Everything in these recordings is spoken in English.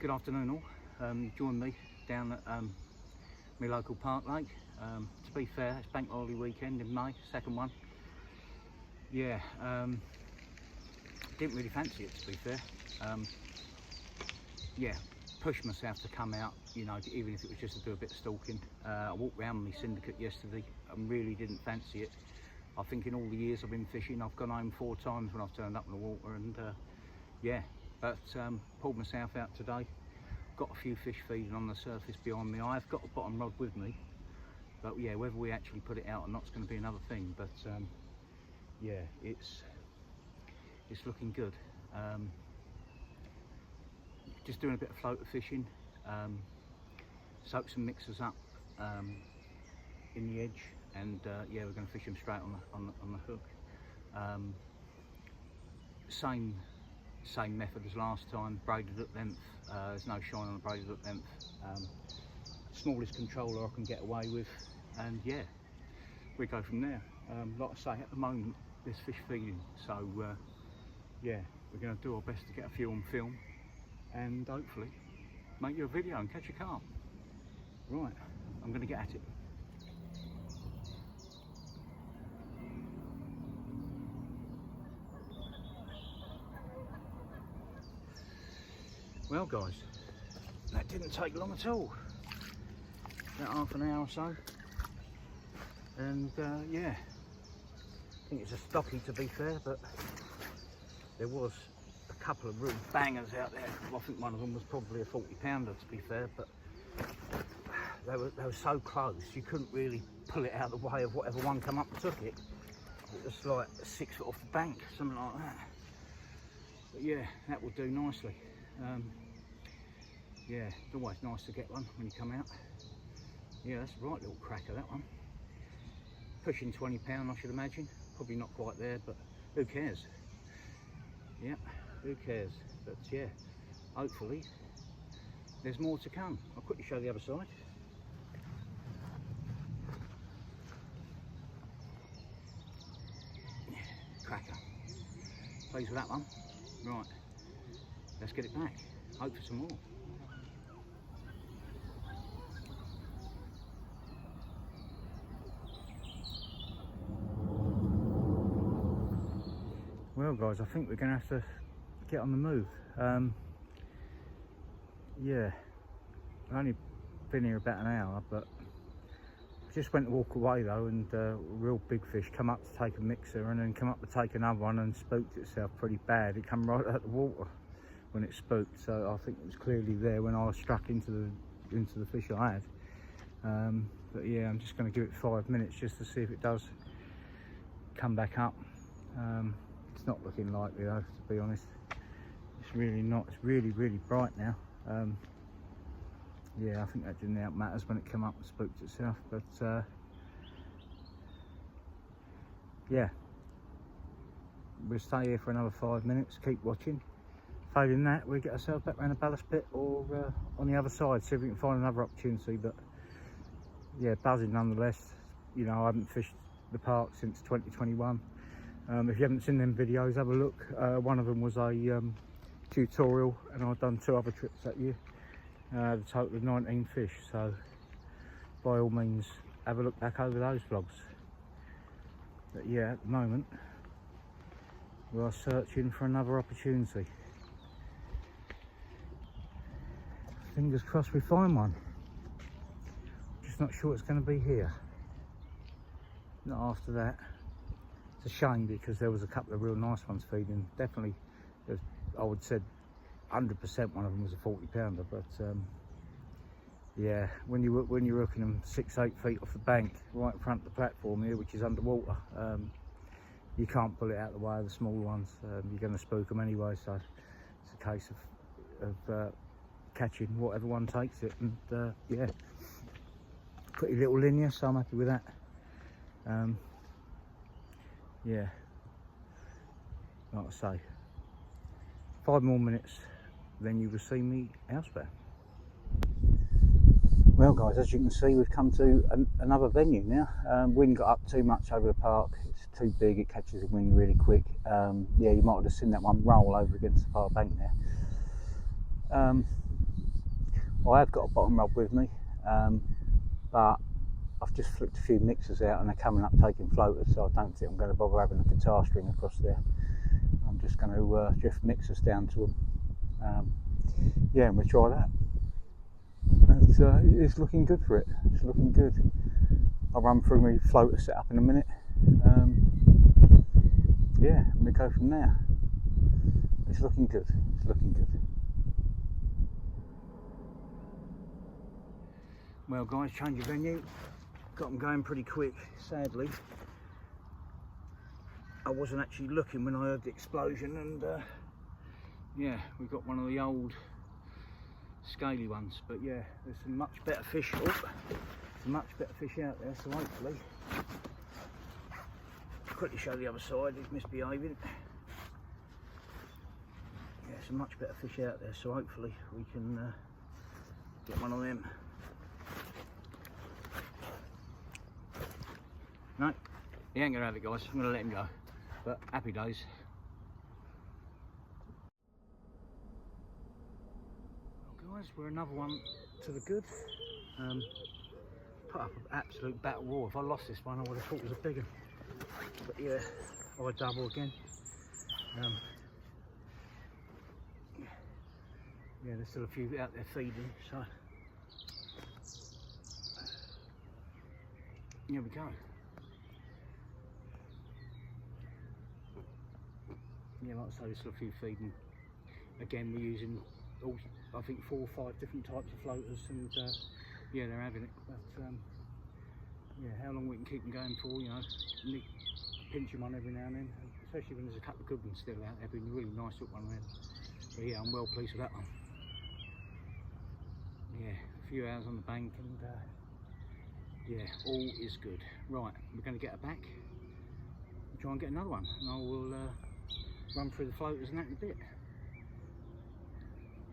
Good afternoon all. Join me down at my local park lake. To be fair, it's bank holiday weekend in May, second one. Yeah, didn't really fancy it, to be fair. Yeah, pushed myself to come out, you know, even if it was just to do a bit of stalking. I walked around my syndicate yesterday and really didn't fancy it. I think in all the years I've been fishing, I've gone home 4 times when I've turned up in the water, and yeah, but pulled myself out today. Got a few fish feeding on the surface behind me. I've got a bottom rod with me, but yeah, whether we actually put it out or not is going to be another thing. But yeah, it's looking good. Just doing a bit of floater fishing. Soaked some mixers up in the edge, and yeah, we're going to fish them straight on the hook. Same method as last time, braided hook length. There's no shine on the braided hook length. Smallest controller I can get away with, and yeah, we go from there. Like I say, at the moment there's fish feeding, so yeah, we're going to do our best to get a few on film and hopefully make you a video and catch a carp. Right, I'm going to get at it. Well guys, that didn't take long at all, about half an hour or so, and yeah, I think it's a stocky to be fair, but there was a couple of real bangers out there. Well, I think one of them was probably a 40-pounder to be fair, but they were so close you couldn't really pull it out of the way of whatever one come up and took it. It was like 6 foot off the bank, something like that. But yeah, that will do nicely. Yeah, it's always nice to get one when you come out. Yeah, that's a right little cracker, that one. Pushing 20 pound, I should imagine. Probably not quite there, but who cares? Yep, who cares? But yeah, hopefully there's more to come. I'll quickly show the other side. Yeah, cracker. Pleased with that one. Right, let's get it back. Hope for some more. Well guys, I think we're going to have to get on the move. Yeah, I've only been here about an hour, but just went to walk away though, and a real big fish come up to take a mixer and then come up to take another one and spooked itself pretty bad. It come right out the water when it spooked, so I think it was clearly there when I was struck into the fish I had. But yeah, I'm just going to give it 5 minutes just to see if it does come back up. It's not looking likely though, to be honest. It's really not. It's really bright now. Yeah, I think that didn't help matters when it came up and spooked itself, but yeah, we'll stay here for another 5 minutes, keep watching. Failing that, we'll get ourselves back around the ballast pit or on the other side, see if we can find another opportunity. But yeah, buzzing nonetheless. You know, I haven't fished the park since 2021. If you haven't seen them videos, have a look. One of them was a tutorial, and I've done 2 other trips that year. The total of 19 fish, so by all means have a look back over those vlogs. But yeah, at the moment we are searching for another opportunity. Fingers crossed we find one. Just not sure it's going to be here. Not after that. It's a shame because there was a couple of real nice ones feeding. Definitely, I would say 100% one of them was a 40-pounder, but yeah, when you're hooking them 6-8 feet off the bank right in front of the platform here, which is underwater, you can't pull it out of the way of the small ones. You're going to spook them anyway, so it's a case of catching whatever one takes it. And yeah, pretty little linear, so I'm happy with that. Yeah, like I say, 5 more minutes, then you will see me elsewhere. Well guys, as you can see, we've come to another venue now. Wind got up too much over the park. It's too big, it catches the wind really quick. Yeah, you might have just seen that one roll over against the far bank there. I have got a bottom rod with me, but I've just flicked a few mixers out and they're coming up taking floaters, so I don't think I'm going to bother having a guitar string across there. I'm just going to drift mixers down to them. Yeah, and we'll try that. It's looking good for it. It's looking good. I'll run through my floater setup in a minute. Yeah, and we go from there. It's looking good. It's looking good. Well, guys, change of venue. Got them going pretty quick. Sadly, I wasn't actually looking when I heard the explosion, and yeah, we've got one of the old scaly ones. But yeah, there's some much better fish. Some much better fish out there. So hopefully, quickly show the other side. It's misbehaving. Yeah, some much better fish out there. So hopefully we can get one of them. No, he ain't gonna have it, guys. I'm gonna let him go. But happy days. Well, guys, we're another one to the good. Put up an absolute battle roar. If I lost this one, I would have thought it was a big one. But yeah, I double again. Yeah, there's still a few out there feeding, so here we go. Yeah, like I say, there's still a few feeding. Again, we're using all, I think 4 or 5 different types of floaters, and yeah, they're having it. But yeah, how long we can keep them going for, you know, pinch them on every now and then, especially when there's a couple of good ones still out there. Been really nice to hook one around. But yeah, I'm well pleased with that one. Yeah, a few hours on the bank, and yeah, all is good. Right, we're going to get her back and try and get another one, and I will run through the floaters and that in a bit.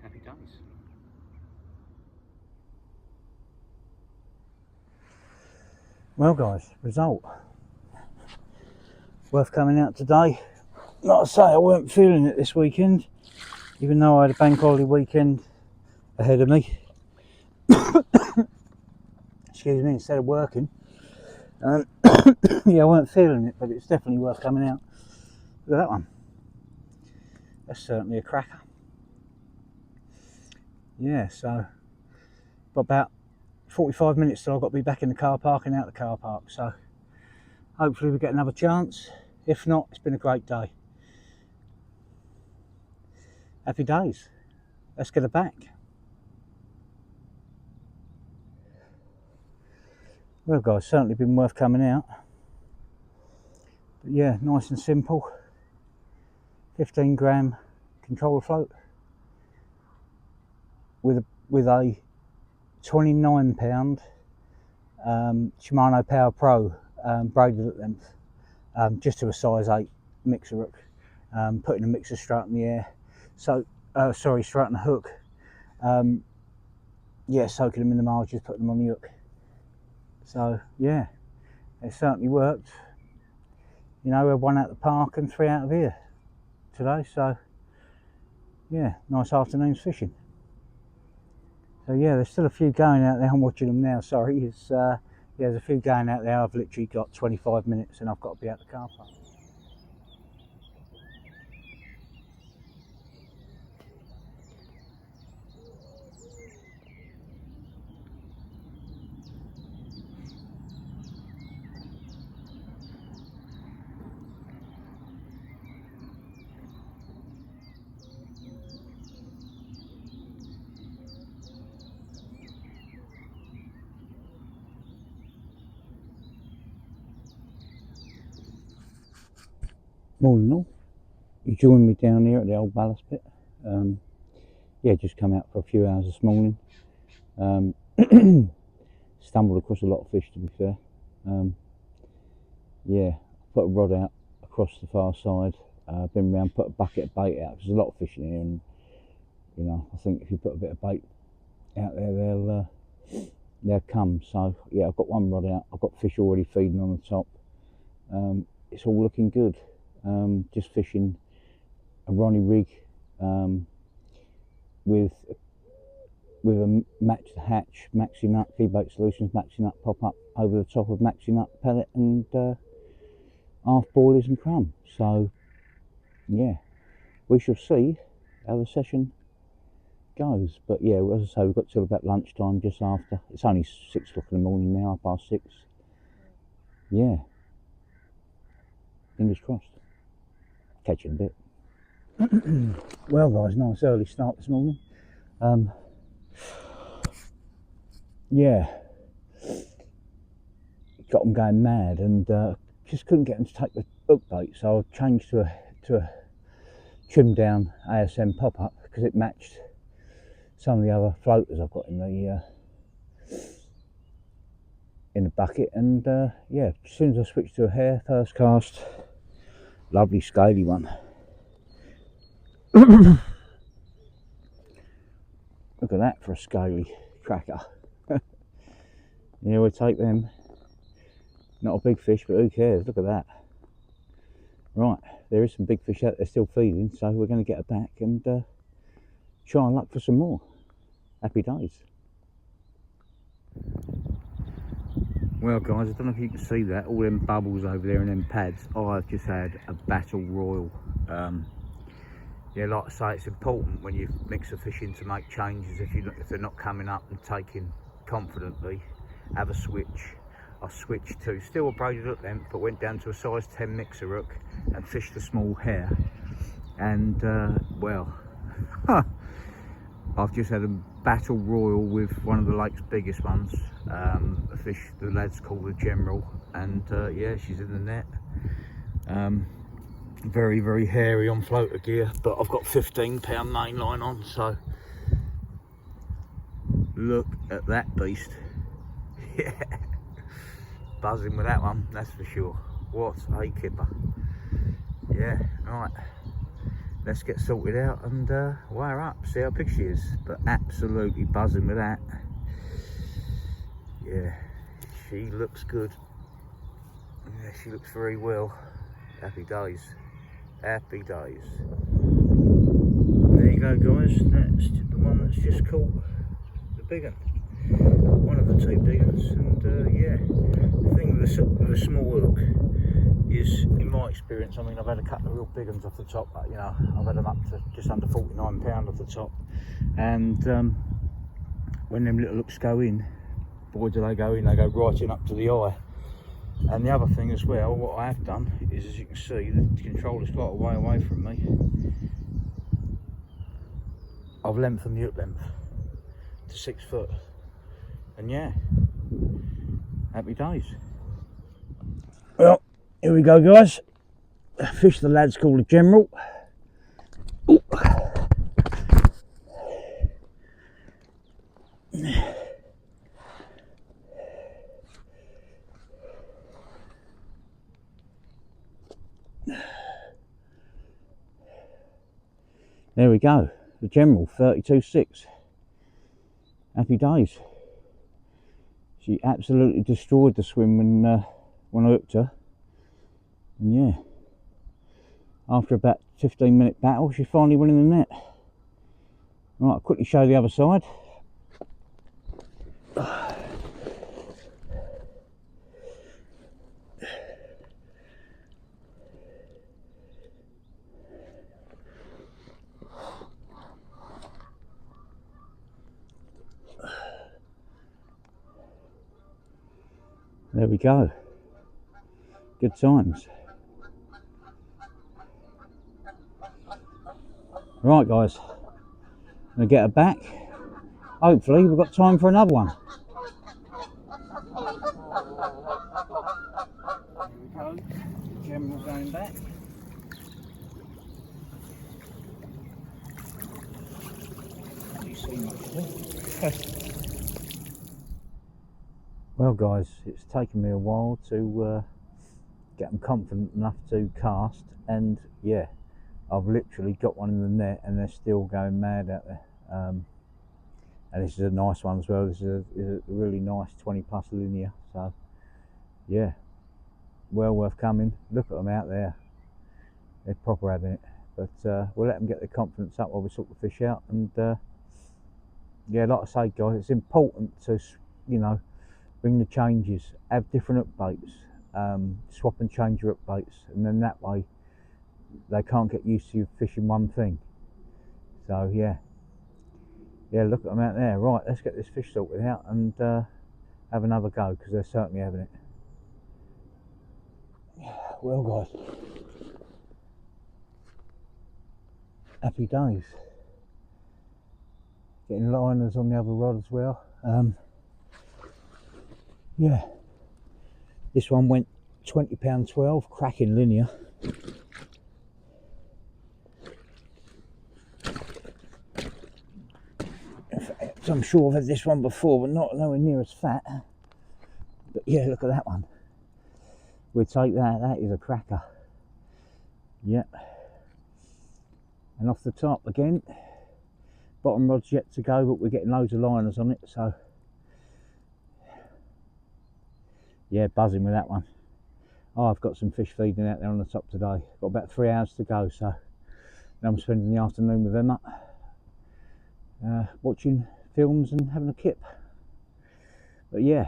Happy days. Well, guys, result. Worth coming out today. Like I say, I weren't feeling it this weekend, even though I had a bank holiday weekend ahead of me. Excuse me, instead of working. Yeah, I weren't feeling it, but it's definitely worth coming out. Look at that one. That's certainly a cracker. Yeah, so got about 45 minutes till I've got to be back in the car park and out the car park. So hopefully we get another chance. If not, it's been a great day. Happy days. Let's get her back. Well, guys, certainly been worth coming out. But yeah, nice and simple. 15 gram controller float with a 29 pound Shimano Power Pro braided at length, just to a size 8 mixer hook, putting the mixer straight in the air. So sorry, straight on the hook. Yeah, soaking them in the margins, putting them on the hook. So yeah, it certainly worked. You know, we had 1 out of the park and 3 out of here today. So yeah, nice afternoon's fishing. So yeah, there's still a few going out there. I'm watching them now. Sorry, yeah, there's a few going out there. I've literally got 25 minutes and I've got to be at the car park. Morning all. You joined me down here at the old ballast pit. Yeah, just come out for a few hours this morning. Stumbled across a lot of fish, to be fair. Yeah, put a rod out across the far side. Been round, put a bucket of bait out. There's a lot of fish in here, and you know, I think if you put a bit of bait out there, they'll come. So yeah, I've got 1 rod out. I've got fish already feeding on the top. It's all looking good. Just fishing a Ronnie rig with with a matched hatch, maxi nut, feedback solutions, maxi nut pop up over the top of maxi nut pellet and half boilies and crumb. So yeah, we shall see how the session goes. But yeah, as I say, we've got till about lunchtime, just after. It's only 6 o'clock in the morning now, 6:30. Yeah, fingers crossed. Catch you in a bit. Well guys, nice early start this morning. Yeah, got them going mad, and just couldn't get them to take the hook bait, so I changed to a trimmed down ASM pop up because it matched some of the other floaters I've got in the bucket. And yeah, as soon as I switched to a hair, first cast, lovely scaly one. Look at that for a scaly cracker. Yeah, we'll take them. Not a big fish, but who cares? Look at that. Right, there is some big fish out there still feeding, so we're going to get her back and try and luck for some more. Happy days. Well guys, I don't know if you can see that, all them bubbles over there and them pads. I've just had a battle royal. Yeah, like I say, it's important when you mix a fish in to make changes. If they're not coming up and taking confidently, have a switch. I switched to still a braided hook length, but went down to a size 10 mixer hook and fished a small hair. And well, I've just had a battle royal with one of the lake's biggest ones, a fish the lads call the General, and yeah, she's in the net. Very, very hairy on floater gear, but I've got 15-pound main line on, so look at that beast. Yeah, buzzing with that one, that's for sure. What a kipper. Yeah, right, let's get sorted out and weigh her up, see how big she is. But absolutely buzzing with that. Yeah, she looks good. Yeah, she looks very well. Happy days. Happy days. There you go guys, that's the one that's just caught the big one. One of the two big ones. And yeah, the thing with a small hook is, in my experience, I mean, I've had a couple of real big ones off the top, you know, I've had them up to just under 49 pound off the top, and when them little hooks go in, boy do they go in, they go right in up to the eye. And the other thing as well, what I have done is, as you can see, the controller's quite a way away from me. I've lengthened the hook length to 6 foot, and yeah, happy days. Well, here we go guys. Fish the lads call the General. Ooh. There we go, the General 32.6. Happy days. She absolutely destroyed the swim when I hooked her. And yeah, after about 15-minute battle, she finally went in the net. Right, I'll quickly show the other side. There we go. Good times. Right guys, I'm gonna get her back. Hopefully we've got time for another one. Here we go, General going back. Well guys, it's taken me a while to get them confident enough to cast, and yeah, I've literally got one in the net and they're still going mad out there. And this is a nice one as well. This is a really nice 20 plus linear, so yeah, well worth coming. Look at them out there, they're proper having it. But we'll let them get their confidence up while we sort the fish out, and yeah, like I say, guys, it's important to, you know, bring the changes, have different updates, swap and change your updates, and then that way they can't get used to you fishing one thing. So yeah, look at them out there. Right, let's get this fish sorted out and have another go, because they're certainly having it. Well, guys, happy days. Getting liners on the other rod as well. Yeah, this one went £20.12, cracking linear. So I'm sure I've had this one before, but not nowhere near as fat. But yeah, look at that one. We'll take that. That is a cracker. Yep. And off the top again. Bottom rod's yet to go, but we're getting loads of liners on it. So yeah, buzzing with that one. Oh, I've got some fish feeding out there on the top today. Got about 3 hours to go, so now I'm spending the afternoon with Emma, watching films and having a kip. But yeah,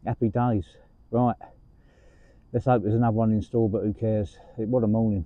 happy days. Right, let's hope there's another one in store, but who cares? What a morning.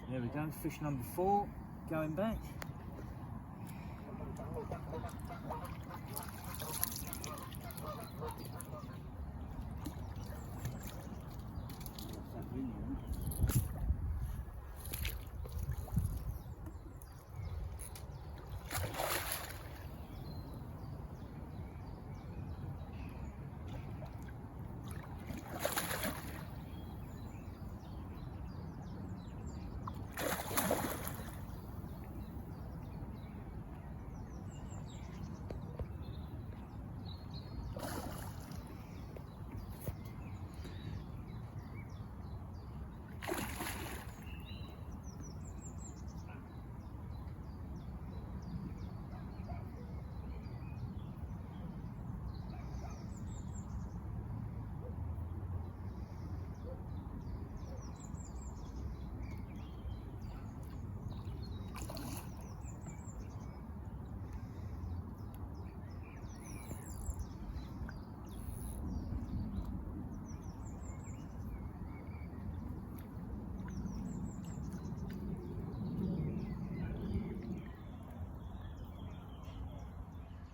There we go, fish number 4, going back.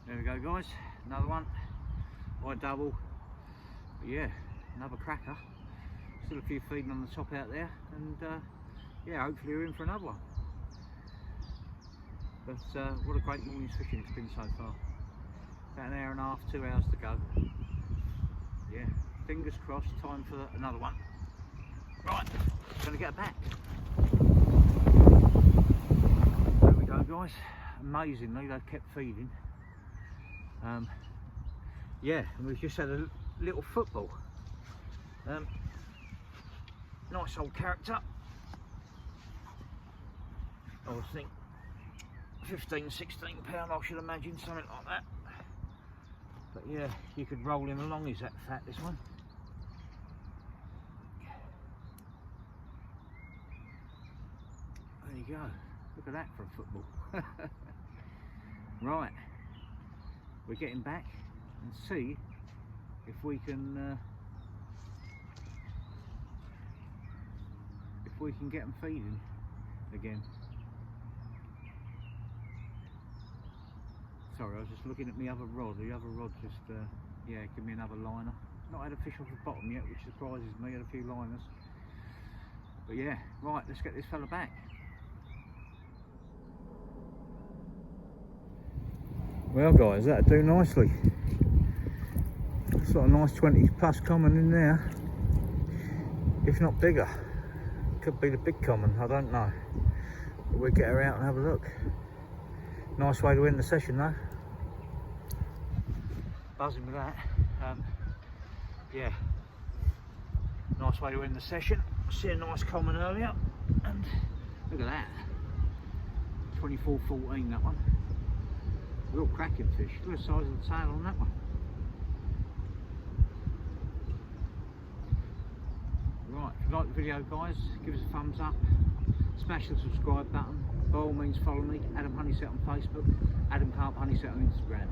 There we go, guys, another one, I double, but yeah, another cracker. Still a few feeding on the top out there, and yeah, hopefully we're in for another one. But what a great morning's fishing it's been so far. About an hour and a half, 2 hours to go. Yeah, fingers crossed, time for another one. Right, gonna get her back. There we go, guys, amazingly they've kept feeding. Yeah, and we've just had a little football. Nice old character. I would think 15, 16 pound, I should imagine, something like that. But yeah, you could roll him along. He's that fat, this one. There you go. Look at that for a football. Right, we're getting back and see if we can get them feeding again. sorry, I was just looking at my other rod. The other rod just, yeah, give me another liner. Not had a fish off the bottom yet, which surprises me. Had a few liners. But yeah, right, let's get this fella back. Well guys, that'll do nicely. It's got a nice 20 plus common in there, if not bigger. Could be the big common, I don't know. But we'll get her out and have a look. Nice way to end the session though. Buzzing with that. Yeah, nice way to end the session. See a nice common earlier, and look at that. 24-14 that one. Real cracking fish. Look at the size of the tail on that one. Right, if you like the video guys, give us a thumbs up, smash the subscribe button. By all means follow me, Adam Honeyset on Facebook, Adam Carp Honeyset on Instagram.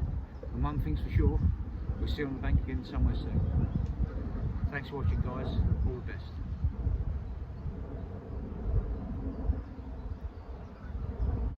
And one thing's for sure, we'll see you on the bank again somewhere soon. Thanks for watching guys, all the best.